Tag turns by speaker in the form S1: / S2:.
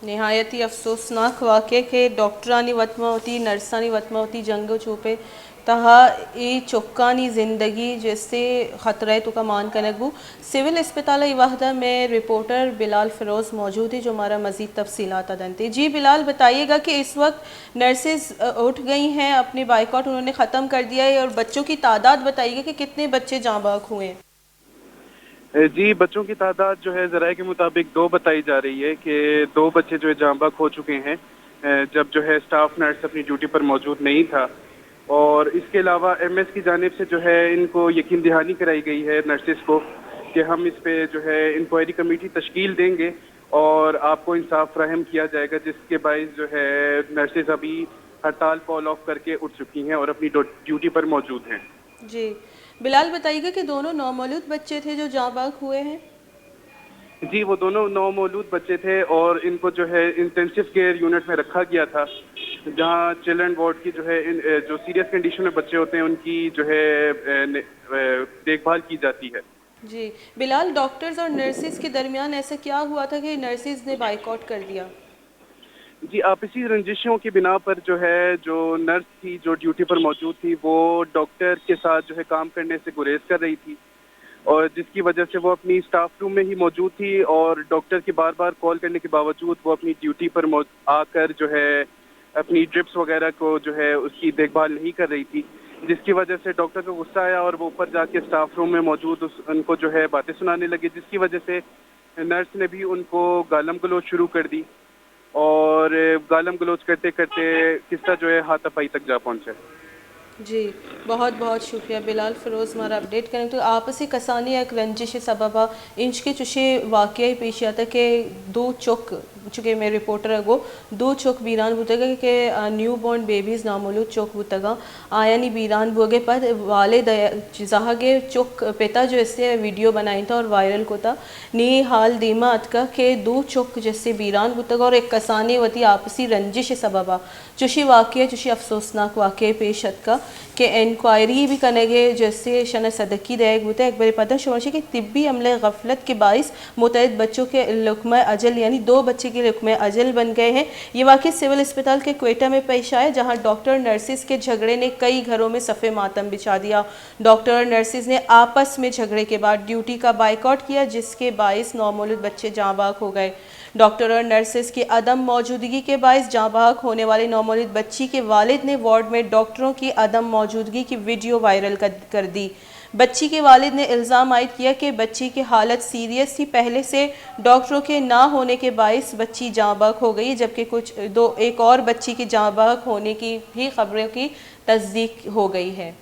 S1: नहायत ही अफसोसनाक वाक़े के डॉक्टरानी वतमवती नर्सानी वतमवती जंग चूपे तहा ई चुक्कानी ज़िंदगी जैसे ख़तरा तो का मान कनकबू सिविल अस्पताल वाहदा में रिपोर्टर बिलाल फ़िरोज़ मौजूद है जो हमारा मज़ीद तफसीलात अदनते। जी बिलाल, बताइएगा कि इस वक्त नर्सेज उठ गई हैं, अपने बाइकआउट उन्होंने ख़त्म कर दिया है, और बच्चों की तादाद बताइएगा कि कितने बच्चे जाँ बहक हुए हैं।
S2: जी, बच्चों की तादाद जो है ज़राए के मुताबिक 2 बताई जा रही है कि 2 बच्चे जो है जाँ बहक हो चुके हैं जब जो है स्टाफ नर्स अपनी ड्यूटी पर मौजूद नहीं था। और इसके अलावा एमएस की जानिब से जो है इनको यकीन दहानी कराई गई है नर्सिस को कि हम इस पे जो है इंक्वायरी कमेटी तश्कील देंगे और आपको इंसाफ फराहम किया जाएगा, जिसके बाइस जो है नर्सिस अभी हड़ताल कॉल ऑफ करके उठ चुकी हैं और अपनी ड्यूटी पर मौजूद हैं।
S1: जी बिलाल, बताइएगा कि दोनों नौमौलूद बच्चे थे जो जाँ बहक हुए हैं।
S2: जी, वो दोनों नौमौलूद बच्चे थे और इनको जो है इंटेंसिव केयर यूनिट में रखा गया था, जहां चिल्ड्रन वार्ड की जो है जो सीरियस कंडीशन में बच्चे होते हैं उनकी जो है देखभाल की जाती है।
S1: जी बिलाल, डॉक्टर्स और नर्सिस के दरमियान ऐसा क्या हुआ था कि नर्सिस ने बाइकआउट कर दिया?
S2: जी, आपसी रंजिशों की बिना पर जो है जो नर्स थी जो ड्यूटी पर मौजूद थी वो डॉक्टर के साथ जो है काम करने से गुरेज कर रही थी, और जिसकी वजह से वो अपनी स्टाफ रूम में ही मौजूद थी और डॉक्टर की बार बार कॉल करने के बावजूद वो अपनी ड्यूटी पर आकर जो है अपनी ड्रिप्स वगैरह को जो है उसकी देखभाल नहीं कर रही थी, जिसकी वजह से डॉक्टर को गुस्सा आया और वो ऊपर जाके स्टाफ रूम में मौजूद उनको जो है बातें सुनाने लगे, जिसकी वजह से नर्स ने भी उनको गालम गलोच शुरू कर दी और गालम गलोच करते करते किस्सा जो है हाथापाई तक जा पहुंचा।
S1: जी बहुत बहुत शुक्रिया बिलाल फ़िरोज़ हमारा अपडेट करें। तो आपसी कसानी एक रंजिश सबबा इंच के चुशे वाक़ई पेश आता कि दो चौक चूँकि मैं रिपोर्टर है वो दो चौक बीरान बुतगा कि न्यू बॉर्न बेबीज़ नामोलूद चौक बुतगा आया नहीं बीरान बुगे पर वाले जहाँ के चौक पिता जो इससे वीडियो बनाई था और वायरल को था नी हाल दीमा अतका के दो चौक जैसे बीरान बुतगा और एक कसानी वती आपसी रंजिश सबबा चुशी वाक़ई चुशी अफसोसनाक वाक़ई पेश अतका कि इंक्वायरी भी करेंगे जैसे शन सदकी देख बुता एक बार पता शोरशी कि तिब्बी अमले गफलत के बाइस मुतअद्दिद बच्चों के लुक्मा अजल यानी 2 बच्चे के लुक्मा अजल बन गए हैं। ये वाक़ई सिविल अस्पताल के क्वेटा में पेश आया, जहां डॉक्टर नर्सिस के झगड़े ने कई घरों में सफ़े मातम बिछा दिया। डॉक्टर और नर्सिस ने आपस में झगड़े के बाद ड्यूटी का बाइकआउट किया, जिसके बाइस नौमौलूद बच्चे जाँ बहक हो गए। डॉक्टर और नर्सिस की अदम मौजूदगी के बाइस जाँ बहक होने वाली नौमौलूद बच्ची के वालिद ने वार्ड में डॉक्टरों की अदम मौजूदगी की वीडियो वायरल कर दी। बच्ची के वालिद ने इल्ज़ाम आयद किया कि बच्ची की हालत सीरियस थी, पहले से डॉक्टरों के ना होने के बाइस बच्ची जाँ बहक हो गई, जबकि एक और बच्ची की जाँ बहक होने की भी खबरों की तस्दीक हो गई है।